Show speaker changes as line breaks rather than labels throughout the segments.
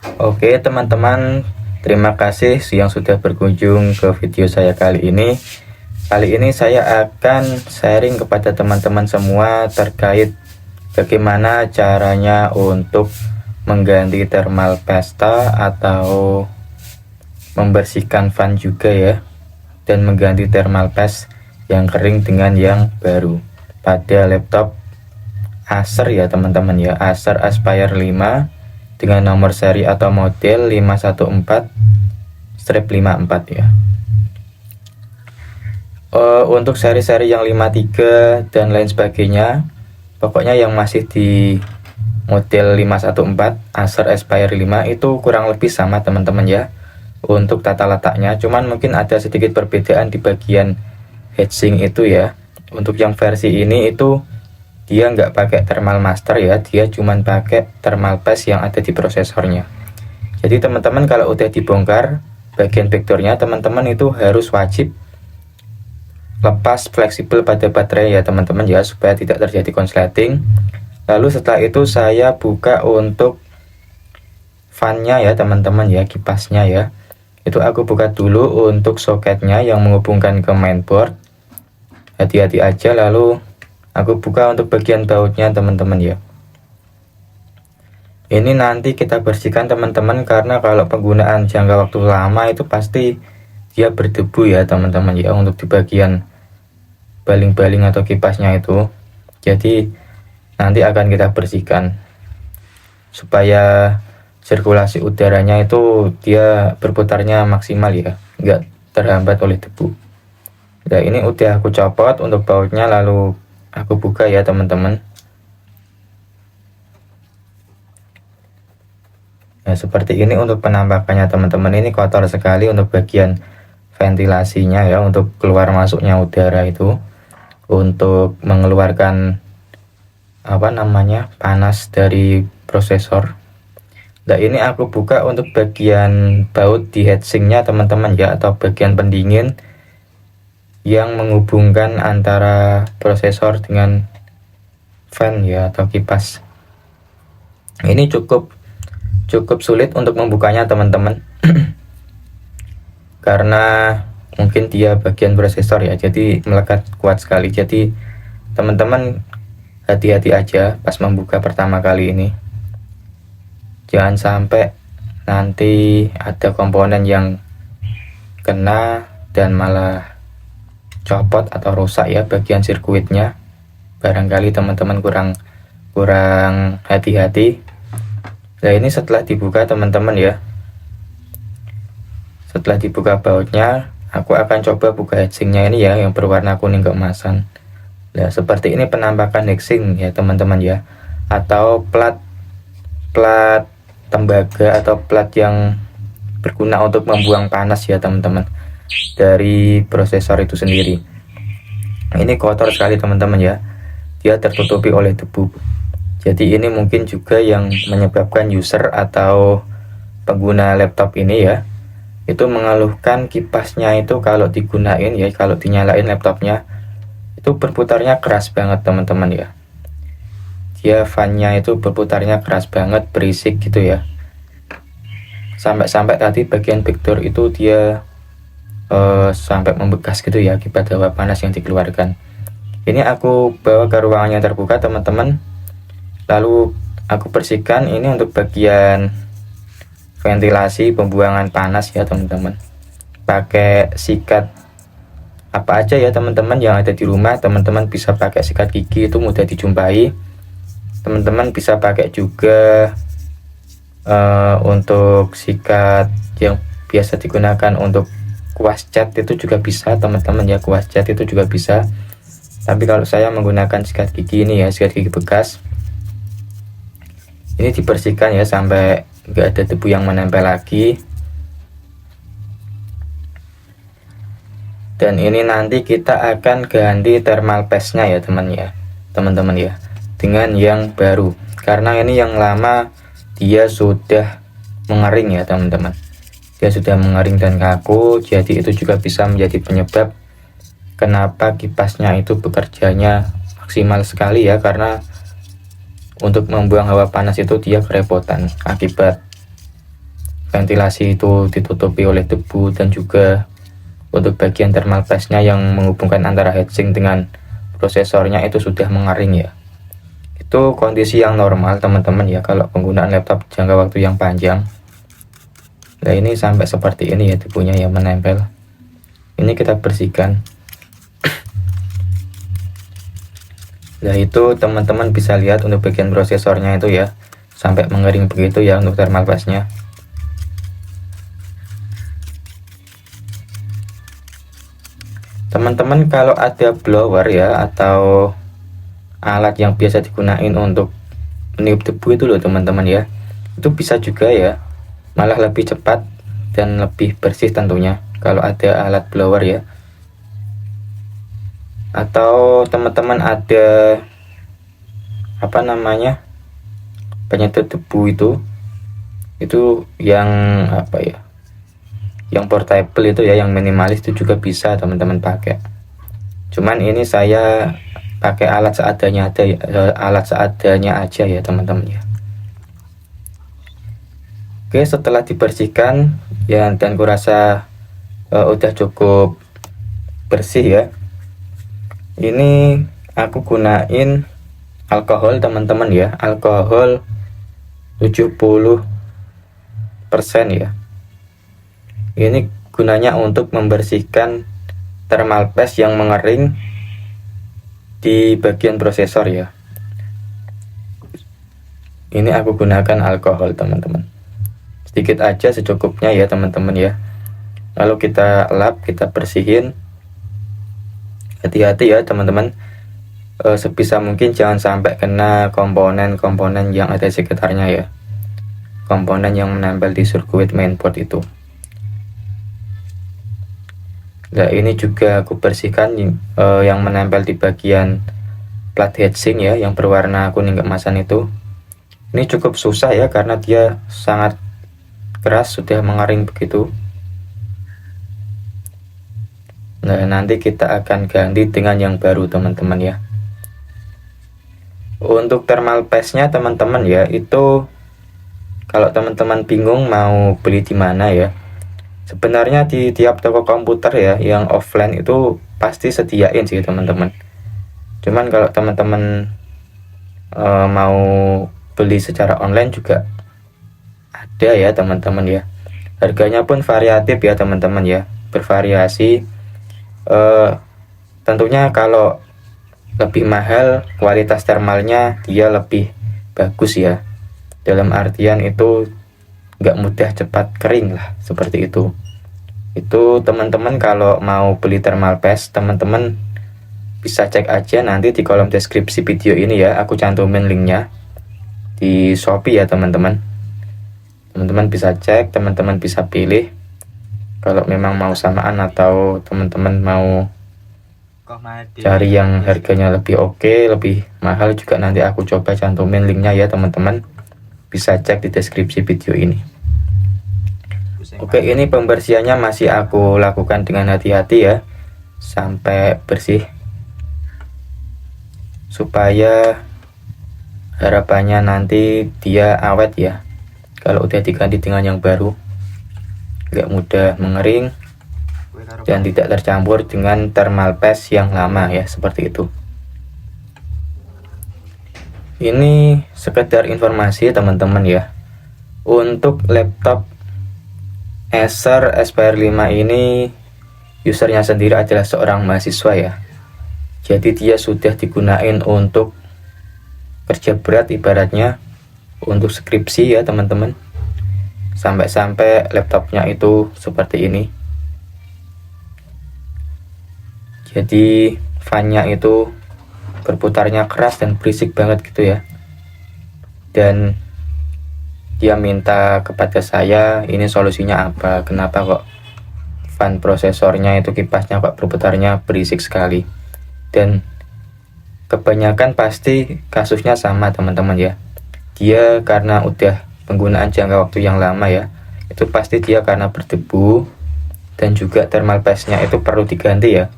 Oke teman-teman, terima kasih yang sudah berkunjung ke video saya kali ini. Kali ini saya akan sharing kepada teman-teman semua terkait bagaimana caranya untuk mengganti thermal pasta atau membersihkan fan juga ya, dan mengganti thermal paste yang kering dengan yang baru pada laptop Acer ya teman-teman ya, Acer Aspire 5 dengan nomor seri atau model 514-54 ya. Untuk seri-seri yang 53 dan lain sebagainya, pokoknya yang masih di model 514 Acer Aspire 5 itu kurang lebih sama teman-teman ya untuk tata letaknya, cuman mungkin ada sedikit perbedaan di bagian heatsink itu ya. Untuk yang versi ini itu dia nggak pakai thermal master ya, dia cuman pakai thermal paste yang ada di prosesornya. Jadi teman-teman kalau udah dibongkar bagian backdoornya, teman-teman itu harus wajib lepas fleksibel pada baterai ya teman-teman ya, supaya tidak terjadi konsleting. Lalu setelah itu saya buka untuk fan-nya ya teman-teman ya, kipasnya ya. Itu aku buka dulu untuk soketnya yang menghubungkan ke mainboard. Hati-hati aja. Lalu aku buka untuk bagian bautnya teman-teman ya. Ini nanti kita bersihkan teman-teman, karena kalau penggunaan jangka waktu lama itu pasti dia berdebu ya teman-teman ya, untuk di bagian baling-baling atau kipasnya itu. Jadi nanti akan kita bersihkan supaya sirkulasi udaranya itu dia berputarnya maksimal ya, nggak terhambat oleh debu. Nah ini udah aku copot untuk bautnya, lalu aku buka ya teman-teman. Nah seperti ini untuk penampakannya teman-teman. Ini kotor sekali untuk bagian ventilasinya ya, untuk keluar masuknya udara itu, untuk mengeluarkan panas dari prosesor. Nah ini aku buka untuk bagian baut di heatsinknya teman-teman ya, atau bagian pendingin yang menghubungkan antara prosesor dengan fan ya atau kipas. Ini cukup sulit untuk membukanya teman-teman karena mungkin dia bagian prosesor ya, jadi melekat kuat sekali. Jadi teman-teman hati-hati aja pas membuka pertama kali ini, jangan sampai nanti ada komponen yang kena dan malah copot atau rusak ya bagian sirkuitnya. Barangkali teman-teman kurang hati-hati. Nah ini setelah dibuka teman-teman ya, setelah dibuka bautnya, aku akan coba buka heatsinknya ini ya, yang berwarna kuning keemasan. Nah seperti ini penampakan heatsink ya teman-teman ya, atau plat tembaga atau plat yang berguna untuk membuang panas ya teman-teman dari prosesor itu sendiri. Ini kotor sekali teman-teman ya, dia tertutupi oleh debu. Jadi ini mungkin juga yang menyebabkan user atau pengguna laptop ini ya, itu mengeluhkan kipasnya itu kalau digunain ya, kalau dinyalain laptopnya itu berputarnya keras banget teman-teman ya. Dia fan-nya itu berputarnya keras banget, berisik gitu ya. Sampai-sampai tadi bagian backdoor itu dia sampai membekas gitu ya akibat hawa panas yang dikeluarkan. Ini aku bawa ke ruangan yang terbuka teman-teman, lalu aku bersihkan ini untuk bagian ventilasi pembuangan panas ya teman-teman, pakai sikat apa aja ya teman-teman yang ada di rumah. Teman-teman bisa pakai sikat gigi, itu mudah dijumpai. Teman-teman bisa pakai juga untuk sikat yang biasa digunakan untuk kuas cat, itu juga bisa teman-teman ya, kuas cat itu juga bisa. Tapi kalau saya menggunakan sikat gigi ini ya, sikat gigi bekas. Ini dibersihkan ya sampai nggak ada debu yang menempel lagi. Dan ini nanti kita akan ganti thermal paste-nya ya teman-teman ya, dengan yang baru, karena ini yang lama dia sudah mengering ya teman-teman. Dia sudah mengering dan kaku, jadi itu juga bisa menjadi penyebab kenapa kipasnya itu bekerjanya maksimal sekali ya, karena untuk membuang hawa panas itu dia kerepotan akibat ventilasi itu ditutupi oleh debu, dan juga untuk bagian thermal paste-nya yang menghubungkan antara heatsink dengan prosesornya itu sudah mengering ya. Itu kondisi yang normal teman-teman ya kalau penggunaan laptop jangka waktu yang panjang. Nah ini sampai seperti ini ya debunya yang menempel. Ini kita bersihkan. Nah itu teman-teman bisa lihat untuk bagian prosesornya itu ya, sampai mengering begitu ya untuk thermal paste-nya. Teman-teman kalau ada blower ya atau alat yang biasa digunakan untuk meniup debu itu loh teman-teman ya, itu bisa juga ya, malah lebih cepat dan lebih bersih tentunya kalau ada alat blower ya. Atau teman-teman ada apa namanya, penyedot debu itu yang apa ya, yang portable itu ya, yang minimalis itu juga bisa teman-teman pakai. Cuman ini saya pakai alat seadanya aja ya teman-teman ya. Oke, setelah dibersihkan ya, dan kurasa udah cukup bersih ya, ini aku gunain alkohol teman-teman ya, alkohol 70% ya. Ini gunanya untuk membersihkan thermal paste yang mengering di bagian prosesor ya. Ini aku gunakan alkohol teman-teman, sedikit aja secukupnya ya teman-teman ya. Lalu kita lap, kita bersihin. Hati-hati ya teman-teman, sebisa mungkin jangan sampai kena komponen-komponen yang ada di sekitarnya ya, komponen yang menempel di sirkuit mainboard itu. Nah ini juga aku bersihkan yang menempel di bagian plat heatsink ya, yang berwarna kuning keemasan itu. Ini cukup susah ya karena dia sangat keras, sudah mengering begitu. Nah nanti kita akan ganti dengan yang baru teman-teman ya. Untuk thermal paste-nya teman-teman ya, itu kalau teman-teman bingung mau beli di mana ya, sebenarnya di tiap toko komputer ya yang offline itu pasti sediain sih teman-teman. Cuman kalau teman-teman mau beli secara online juga ada ya teman-teman ya. Harganya pun variatif ya teman-teman ya, bervariasi. Tentunya kalau lebih mahal, kualitas thermalnya dia lebih bagus ya, dalam artian itu nggak mudah cepat kering lah, seperti itu. Itu teman-teman kalau mau beli thermal paste, teman-teman bisa cek aja nanti di kolom deskripsi video ini ya, aku cantumin linknya di Shopee ya teman-teman. Teman-teman bisa cek, teman-teman bisa pilih kalau memang mau samaan, atau teman-teman mau cari yang harganya lebih oke, lebih mahal juga, nanti aku coba cantumin linknya ya teman-teman, bisa cek di deskripsi video ini. Oke, ini pembersihannya masih aku lakukan dengan hati-hati ya, sampai bersih, supaya harapannya nanti dia awet ya, kalau udah diganti dengan yang baru, nggak mudah mengering dan tidak tercampur dengan thermal paste yang lama ya, seperti itu. Ini sekedar informasi teman-teman ya. Untuk laptop Acer Aspire 5 ini, usernya sendiri adalah seorang mahasiswa ya. Jadi dia sudah digunain untuk kerja berat ibaratnya, untuk skripsi ya teman-teman. Sampai-sampai laptopnya itu seperti ini. Jadi fan-nya itu berputarnya keras dan berisik banget gitu ya. Dan dia minta kepada saya ini solusinya apa, kenapa kok fan prosesornya itu, kipasnya kok berputarnya berisik sekali. Dan kebanyakan pasti kasusnya sama teman-teman ya, dia karena udah penggunaan jangka waktu yang lama ya, itu pasti dia karena berdebu, dan juga thermal paste-nya itu perlu diganti ya,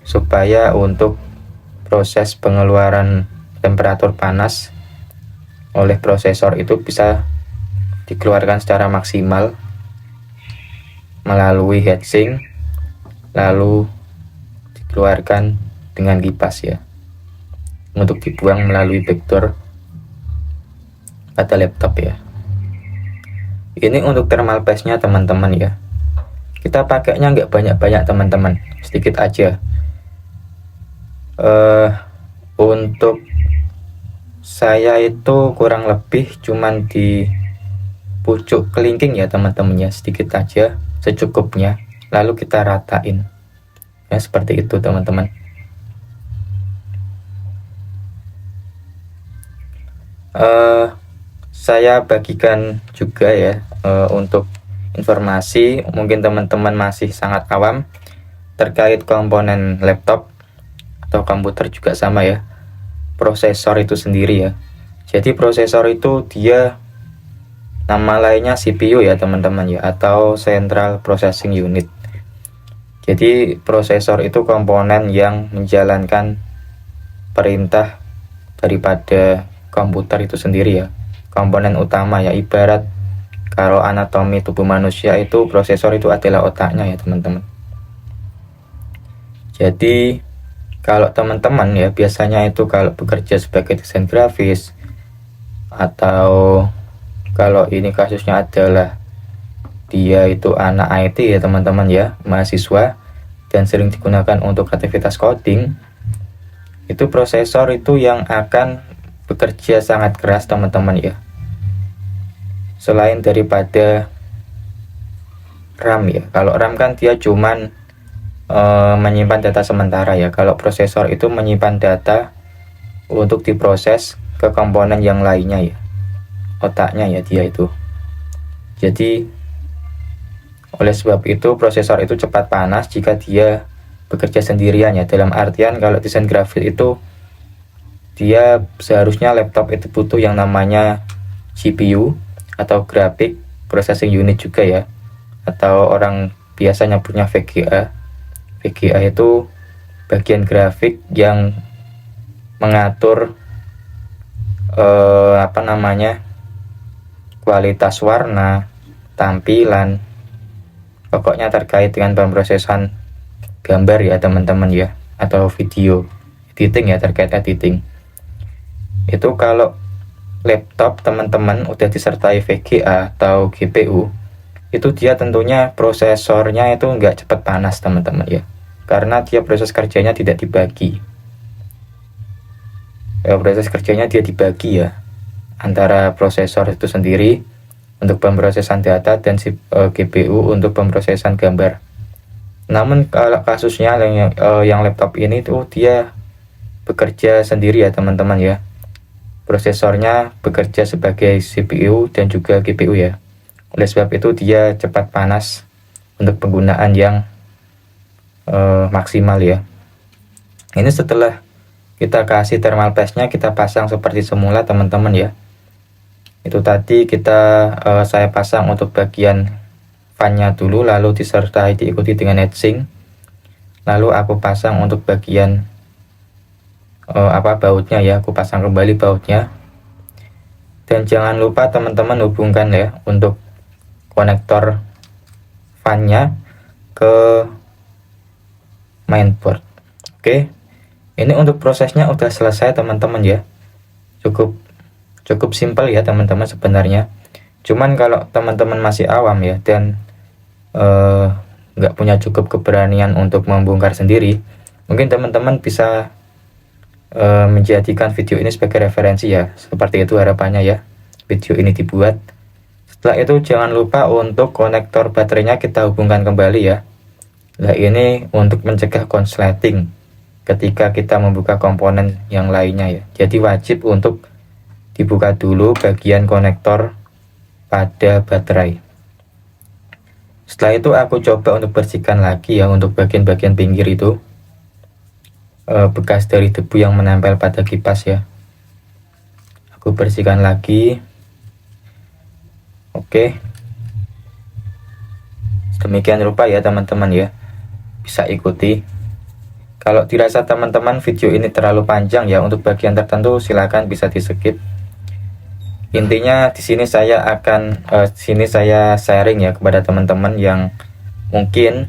supaya untuk proses pengeluaran temperatur panas oleh prosesor itu bisa dikeluarkan secara maksimal melalui heatsink, lalu dikeluarkan dengan kipas ya, untuk dibuang melalui backdoor pada laptop ya. Ini untuk thermal paste nya teman-teman ya. Kita pakainya nggak banyak-banyak teman-teman, sedikit aja. Untuk saya itu kurang lebih cuman di pucuk kelingking ya teman-teman ya, sedikit aja, secukupnya, lalu kita ratain ya, seperti itu teman-teman. Saya bagikan juga ya untuk informasi, mungkin teman-teman masih sangat awam terkait komponen laptop atau komputer juga sama ya, prosesor itu sendiri ya. Jadi prosesor itu dia nama lainnya CPU ya teman-teman ya, atau Central Processing Unit. Jadi prosesor itu komponen yang menjalankan perintah daripada komputer itu sendiri ya, komponen utama ya. Ibarat kalau anatomi tubuh manusia itu prosesor itu adalah otaknya ya teman-teman. Jadi kalau teman-teman ya biasanya itu kalau bekerja sebagai desain grafis, atau kalau ini kasusnya adalah dia itu anak IT ya teman-teman ya, mahasiswa, dan sering digunakan untuk aktivitas coding, itu prosesor itu yang akan bekerja sangat keras teman-teman ya. Selain daripada RAM ya, kalau RAM kan dia cuman menyimpan data sementara ya. Kalau prosesor itu menyimpan data untuk diproses ke komponen yang lainnya ya, otaknya ya dia itu. Jadi oleh sebab itu prosesor itu cepat panas jika dia bekerja sendirian ya. Dalam artian kalau desain grafis itu dia seharusnya laptop itu butuh yang namanya GPU atau Graphic Processing Unit juga ya, atau orang biasanya punya VGA. VGA itu bagian grafik yang mengatur kualitas warna, tampilan, pokoknya terkait dengan pemrosesan gambar ya teman-teman ya, atau video editing ya, terkait editing. Itu kalau laptop teman-teman udah disertai VGA atau GPU, itu dia tentunya prosesornya itu nggak cepat panas teman-teman ya, karena dia proses kerjanya tidak dibagi. Proses kerjanya dia dibagi ya, antara prosesor itu sendiri untuk pemrosesan data dan GPU untuk pemrosesan gambar. Namun kalau kasusnya yang laptop ini tuh dia bekerja sendiri ya teman-teman ya, prosesornya bekerja sebagai CPU dan juga GPU ya. Oleh sebab itu dia cepat panas untuk penggunaan yang maksimal ya. Ini setelah kita kasih thermal paste-nya, kita pasang seperti semula teman-teman ya. Itu tadi saya pasang untuk bagian fan-nya dulu, lalu disertai diikuti dengan heatsink. Lalu aku pasang untuk bagian bautnya ya, aku pasang kembali bautnya. Dan jangan lupa teman-teman hubungkan ya untuk konektor fan-nya ke mainboard. Oke, ini untuk prosesnya udah selesai teman-teman ya, cukup simpel ya teman-teman sebenarnya. Cuman kalau teman-teman masih awam ya dan nggak punya cukup keberanian untuk membongkar sendiri, mungkin teman-teman bisa menjadikan video ini sebagai referensi ya, seperti itu harapannya ya video ini dibuat. Setelah itu jangan lupa untuk konektor baterainya kita hubungkan kembali ya. Nah ini untuk mencegah konsleting ketika kita membuka komponen yang lainnya ya. Jadi wajib untuk dibuka dulu bagian konektor pada baterai. Setelah itu aku coba untuk bersihkan lagi ya untuk bagian-bagian pinggir itu, bekas dari debu yang menempel pada kipas ya. Aku bersihkan lagi. Oke, demikian rupa ya teman-teman ya, bisa ikuti. Kalau dirasa teman-teman video ini terlalu panjang ya untuk bagian tertentu, silakan bisa di skip. Intinya di sini saya akan sharing ya kepada teman-teman yang mungkin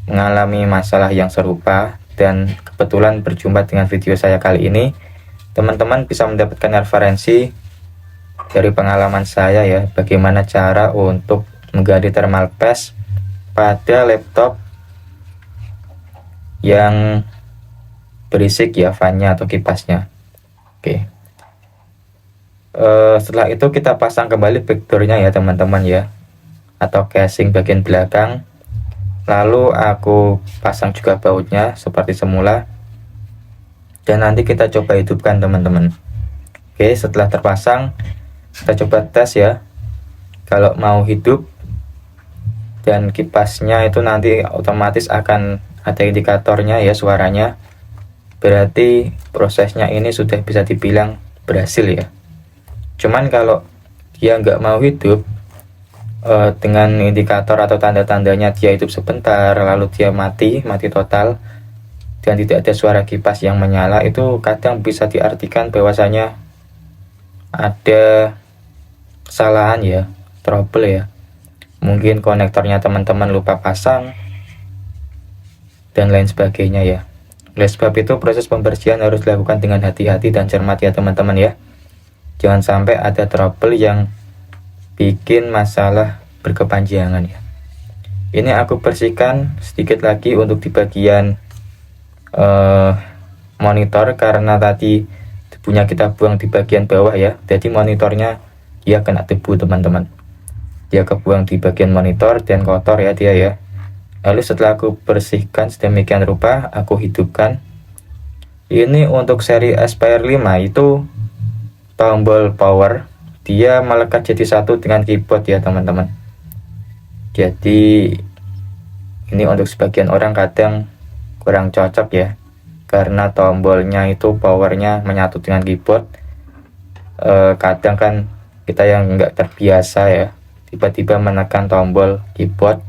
mengalami masalah yang serupa, dan kebetulan berjumpa dengan video saya kali ini. Teman-teman bisa mendapatkan referensi dari pengalaman saya ya, bagaimana cara untuk mengganti thermal paste pada laptop yang berisik ya fan-nya atau kipasnya. Oke. Setelah itu kita pasang kembali backdoornya ya teman-teman ya, atau casing bagian belakang. Lalu aku pasang juga bautnya seperti semula, dan nanti kita coba hidupkan teman-teman. Oke, setelah terpasang kita coba tes ya. Kalau mau hidup dan kipasnya itu nanti otomatis akan ada indikatornya ya, suaranya, berarti prosesnya ini sudah bisa dibilang berhasil ya. Cuman kalau dia nggak mau hidup, dengan indikator atau tanda-tandanya dia hidup sebentar lalu dia mati total dan tidak ada suara kipas yang menyala, itu kadang bisa diartikan bahwasanya ada kesalahan ya, trouble ya. Mungkin konektornya teman-teman lupa pasang dan lain sebagainya ya. Oleh sebab itu proses pembersihan harus dilakukan dengan hati-hati dan cermat ya teman-teman ya. Jangan sampai ada trouble yang bikin masalah berkepanjangan ya. Ini aku bersihkan sedikit lagi untuk di bagian monitor, karena tadi debunya kita buang di bagian bawah ya. Jadi monitornya dia kena debu teman-teman. Dia kebuang di bagian monitor dan kotor ya dia ya. Lalu setelah aku bersihkan sedemikian rupa, aku hidupkan. Ini untuk seri Aspire 5 itu tombol power dia melekat jadi satu dengan keyboard ya teman-teman. Jadi ini untuk sebagian orang kadang kurang cocok ya, karena tombolnya itu powernya menyatu dengan keyboard. Kadang kan kita yang nggak terbiasa ya, tiba-tiba menekan tombol keyboard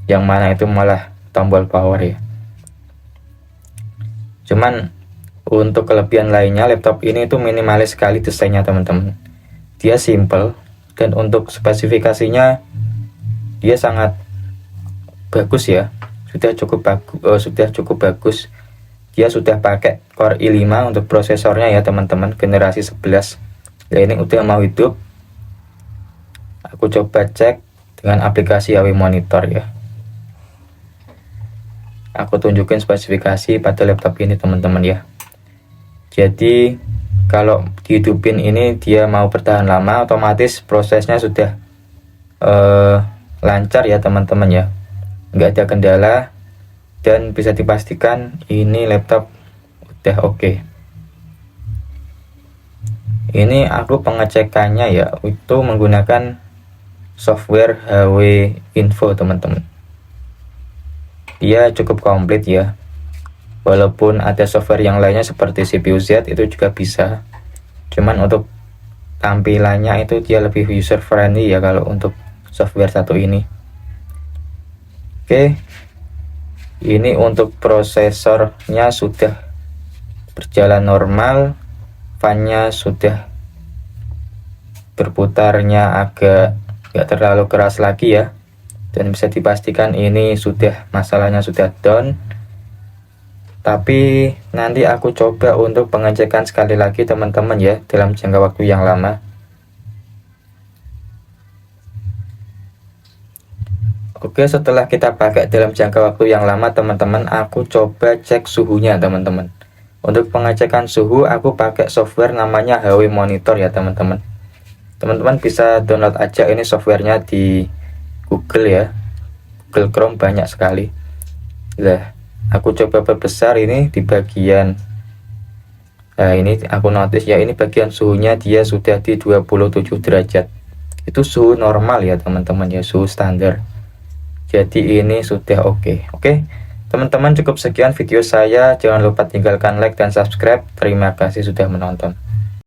yang mana itu malah tombol power ya. Cuman untuk kelebihan lainnya, laptop ini itu minimalis sekali desainnya teman-teman. Dia simple, dan untuk spesifikasinya dia sangat bagus ya. Sudah cukup bagus. Dia sudah pakai Core i5 untuk prosesornya ya teman-teman, generasi 11. Nah, ini udah mau hidup. Aku coba cek dengan aplikasi HW Monitor ya. Aku tunjukin spesifikasi pada laptop ini teman-teman ya. Jadi kalau dihidupin ini dia mau bertahan lama, otomatis prosesnya sudah lancar ya teman-teman ya, nggak ada kendala, dan bisa dipastikan ini laptop udah oke. Ini aku pengecekannya ya, itu menggunakan software HW Info teman-teman. Dia cukup komplit ya. Walaupun ada software yang lainnya seperti CPU Z itu juga bisa, cuman untuk tampilannya itu dia lebih user friendly ya kalau untuk software satu ini. Oke, ini untuk prosesornya sudah berjalan normal, fan-nya sudah berputarnya agak nggak terlalu keras lagi ya, dan bisa dipastikan ini masalahnya sudah down. Tapi nanti aku coba untuk pengecekan sekali lagi teman-teman ya, dalam jangka waktu yang lama. Oke, setelah kita pakai dalam jangka waktu yang lama teman-teman, aku coba cek suhunya teman-teman. Untuk pengecekan suhu aku pakai software namanya HW Monitor ya teman-teman. Teman-teman bisa download aja ini softwarenya di Google ya, Google Chrome, banyak sekali. Nah, aku coba perbesar ini di bagian, nah ini aku notice ya, ini bagian suhunya dia sudah di 27 derajat. Itu suhu normal ya teman-teman ya, suhu standar. Jadi ini sudah oke. Oke teman-teman, cukup sekian video saya. Jangan lupa tinggalkan like dan subscribe. Terima kasih sudah menonton.